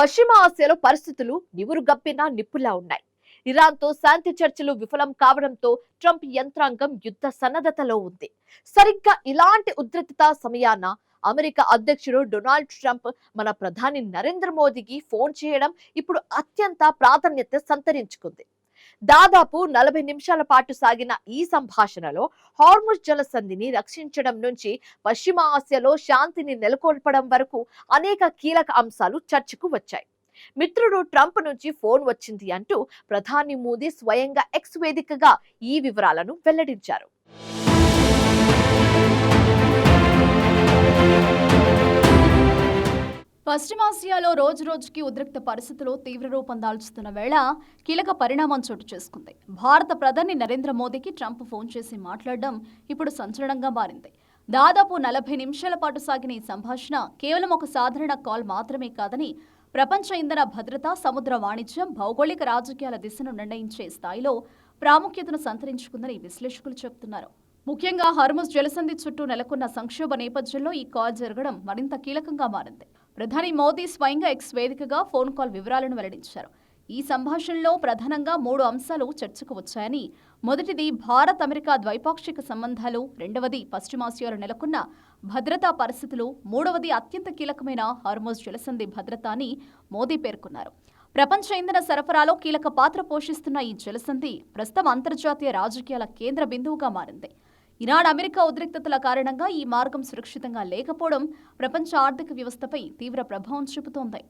పశ్చిమ ఆసియాలో పరిస్థితులు నివురుగప్పిన నిప్పులా ఉన్నాయి. ఇరాన్తో శాంతి చర్చలు విఫలం కావడంతో ట్రంప్ యంత్రాంగం యుద్ధ సన్నద్ధతలో ఉంది. సరిగ్గా ఇలాంటి ఉద్రిక్తత సమయాన అమెరికా అధ్యక్షుడు డొనాల్డ్ ట్రంప్ మన ప్రధాని నరేంద్ర మోదీకి ఫోన్ చేయడం ఇప్పుడు అత్యంత ప్రాధాన్యత సంతరించుకుంది. దాదాపు 40 నిమిషాల పాటు సాగిన ఈ సంభాషణలో హార్ముజ్ జలసంధిని రక్షించడం నుంచి పశ్చిమ ఆసియాలో శాంతిని నెలకొల్పడం వరకు అనేక కీలక అంశాలు చర్చకు వచ్చాయి. మిత్రుడు ట్రంప్ నుంచి ఫోన్ వచ్చింది అంటూ ప్రధాని మోదీ స్వయంగా ఎక్స్ వేదికగా ఈ వివరాలను వెల్లడించారు. పశ్చిమాసియాలో రోజురోజుకి ఉద్రిక్త పరిస్థితులు తీవ్ర రూపం దాల్చుతున్న వేళ కీలక పరిణామం చోటు చేసుకుంది. భారత ప్రధాని నరేంద్ర మోదీకి ట్రంప్ ఫోన్ చేసి మాట్లాడడం ఇప్పుడు సంచలనంగా మారింది. దాదాపు 40 నిమిషాల పాటు సాగిన ఈ సంభాషణ కేవలం ఒక సాధారణ కాల్ మాత్రమే కాదని, ప్రపంచ ఇంధన భద్రత, సముద్ర వాణిజ్యం, భౌగోళిక రాజకీయాల దిశను నిర్ణయించే స్థాయిలో ప్రాముఖ్యతను సంతరించుకుందని విశ్లేషకులు చెబుతున్నారు. ముఖ్యంగా హార్ముజ్ జలసంధి చుట్టూ నెలకొన్న సంక్షోభ నేపథ్యంలో ఈ కాల్ జరగడం మరింత కీలకంగా మారింది. ప్రధాని మోదీ స్వయంగా ఎక్స్ వేదికగా ఫోన్ కాల్ వివరాలను వెల్లడించారు. ఈ సంభాషణలో ప్రధానంగా 3 అంశాలు చర్చకు వచ్చాయని, మొదటిది భారత్ అమెరికా ద్వైపాక్షిక సంబంధాలు, రెండవది పశ్చిమాసియాలో నెలకొన్న భద్రతా పరిస్థితులు, మూడవది అత్యంత కీలకమైన హార్ముజ్ జలసంధి భద్రత అని మోదీ పేర్కొన్నారు. ప్రపంచ ఇంధన సరఫరాలో కీలక పాత్ర పోషిస్తున్న ఈ జలసంధి ప్రస్తుతం అంతర్జాతీయ రాజకీయాల కేంద్ర బిందువుగా మారింది. ఇరాన్ అమెరికా ఉద్రిక్తతల కారణంగా ఈ మార్గం సురక్షితంగా లేకపోవడం ప్రపంచ ఆర్థిక వ్యవస్థపై తీవ్ర ప్రభావం చూపుతోంది.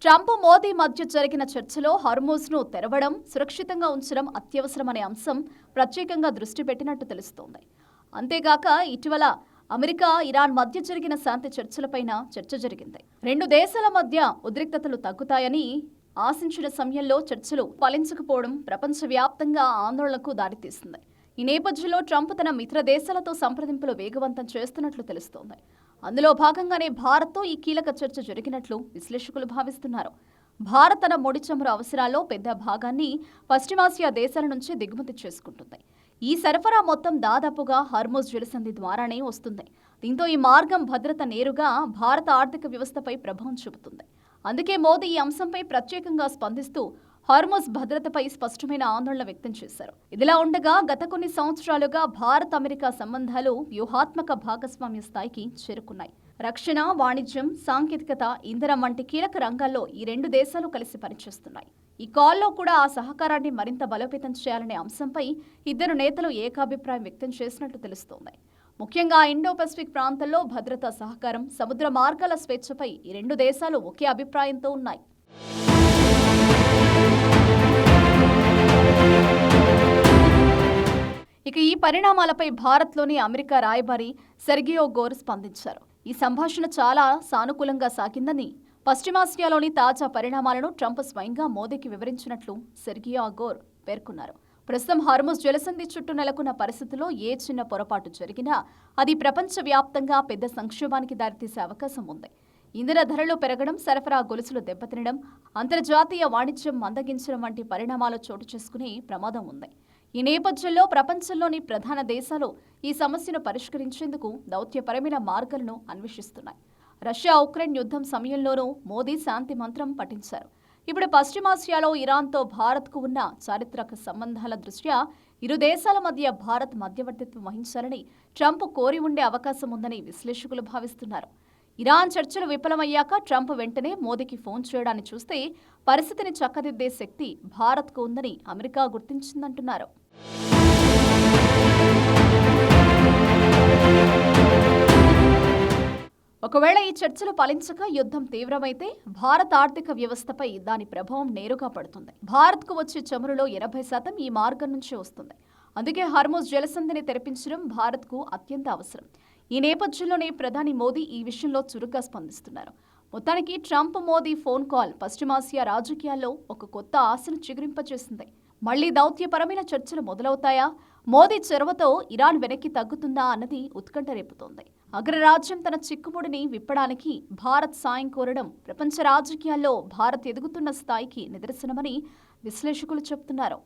ట్రంప్ మోదీ మధ్య జరిగిన చర్చలో హార్ముజ్ను తెరవడం, సురక్షితంగా ఉంచడం అత్యవసరమనే అంశం ప్రత్యేకంగా దృష్టి పెట్టినట్టు తెలుస్తోంది. అంతేగాక ఇటీవల అమెరికా, ఇరాన్ మధ్య జరిగిన శాంతి చర్చలపైన చర్చ జరిగింది. 2 దేశాల మధ్య ఉద్రిక్తతలు తగ్గుతాయని ఆశించిన సమయంలో చర్చలు ఫలించకపోవడం ప్రపంచవ్యాప్తంగా ఆందోళనకు దారితీస్తుంది. ఈ నేపథ్యంలో ట్రంప్ తన మిత్ర దేశాలతో సంప్రదింపులు వేగవంతం చేస్తున్నట్లు తెలుస్తోంది. అందులో భాగంగానే భారత్తో ఈ కీలక చర్చ జరిగినట్లు విశ్లేషకులు భావిస్తున్నారు. భారత్ తన ముడి చమురు అవసరాల్లో పెద్ద భాగాన్ని పశ్చిమాసియా దేశాల నుంచి దిగుమతి చేసుకుంటుంది. ఈ సరఫరా మొత్తం దాదాపుగా హార్ముజ్ జలసంధి ద్వారానే వస్తుంది. దీంతో ఈ మార్గం భద్రత నేరుగా భారత ఆర్థిక వ్యవస్థపై ప్రభావం చూపుతుంది. అందుకే మోదీ ఈ అంశంపై ప్రత్యేకంగా స్పందిస్తూ హార్ముజ్ భద్రతపై స్పష్టమైన ఆందోళన వ్యక్తం చేశారు. ఇదిలా ఉండగా గత కొన్ని సంవత్సరాలుగా భారత్ అమెరికా సంబంధాలు వ్యూహాత్మక భాగస్వామ్య స్థాయికి చేరుకున్నాయి. రక్షణ, వాణిజ్యం, సాంకేతికత, ఇంధనం వంటి కీలక రంగాల్లో ఈ 2 దేశాలు కలిసి పనిచేస్తున్నాయి. ఈ కాల్లో కూడా ఆ సహకారాన్ని మరింత బలోపేతం చేయాలనే అంశంపై ఇద్దరు నేతలు ఏకాభిప్రాయం వ్యక్తం చేసినట్టు తెలుస్తోంది. ముఖ్యంగా ఇండో పసిఫిక్ ప్రాంతంలో భద్రతా సహకారం, సముద్ర మార్గాల స్వేచ్ఛపై ఈ 2 దేశాలు ఒకే అభిప్రాయంతో ఉన్నాయి. ఇక ఈ పరిణామాలపై భారత్లోని అమెరికా రాయబారి సెర్గియో గోర్ స్పందించారు. ఈ సంభాషణ చాలా సానుకూలంగా సాగిందని, పశ్చిమాసియాలోని తాజా పరిణామాలను ట్రంప్ స్వయంగా మోదీకి వివరించినట్లు సెర్గియో గోర్ పేర్కొన్నారు. ప్రస్తుతం హార్ముజ్ జలసంధి చుట్టూ నెలకొన్న పరిస్థితుల్లో ఏ చిన్న పొరపాటు జరిగినా అది ప్రపంచవ్యాప్తంగా పెద్ద సంక్షోభానికి దారితీసే అవకాశం ఉంది. ఇంధన ధరలు పెరగడం, సరఫరా గొలుసులు దెబ్బతినడం, అంతర్జాతీయ వాణిజ్యం మందగించడం వంటి పరిణామాలు చోటు చేసుకునే ప్రమాదం ఉంది. ఈ నేపథ్యంలో ప్రపంచంలోని ప్రధాన దేశాలు ఈ సమస్యను పరిష్కరించేందుకు దౌత్యపరమైన మార్గాలను అన్వేషిస్తున్నాయి. రష్యా ఉక్రెయిన్ యుద్ధం సమయంలోనూ మోదీ శాంతి మంత్రం పఠించారు. ఇప్పుడు పశ్చిమాసియాలో ఇరాన్తో భారత్కు ఉన్న చారిత్రక సంబంధాల దృష్ట్యా ఇరు దేశాల మధ్య భారత్ మధ్యవర్తిత్వం వహించాలని ట్రంప్ కోరి ఉండే అవకాశం ఉందని విశ్లేషకులు భావిస్తున్నారు. ఇరాన్ చర్చలు విఫలమయ్యాక ట్రంప్ వెంటనే మోదీకి ఫోన్ చేయడాన్ని చూస్తే పరిస్థితిని చక్కదిద్దే శక్తి భారత్కు ఉందని అమెరికా గుర్తించిందంటున్నారు. ఒకవేళ ఈ చర్చలు ఫలించక యుద్ధం తీవ్రమైతే భారత ఆర్థిక వ్యవస్థపై దాని ప్రభావం నేరుగా పడుతుంది. భారత్కు వచ్చే చమురులో 80% ఈ మార్గం నుంచే వస్తుంది. అందుకే హార్ముజ్ జలసంధిని తెరపించడం భారత్కు అత్యంత అవసరం. ఈ నేపథ్యంలోనే ప్రధాని మోదీ ఈ విషయంలో చురుగ్గా స్పందిస్తున్నారు. మొత్తానికి ట్రంప్ మోదీ ఫోన్ కాల్ పశ్చిమాసియా రాజకీయాల్లో ఒక కొత్త ఆశను చిగురింపచేసింది. మళ్లీ దౌత్యపరమైన చర్చలు మొదలవుతాయా? మోదీ చొరవతో ఇరాన్ వెనక్కి తగ్గుతుందా అన్నది ఉత్కంఠ రేపుతోంది. అగ్రరాజ్యం తన చిక్కుముడిని విప్పడానికి భారత్ సాయం కోరడం ప్రపంచ రాజకీయాల్లో భారత్ ఎదుగుతున్న స్థాయికి నిదర్శనమని విశ్లేషకులు చెబుతున్నారు.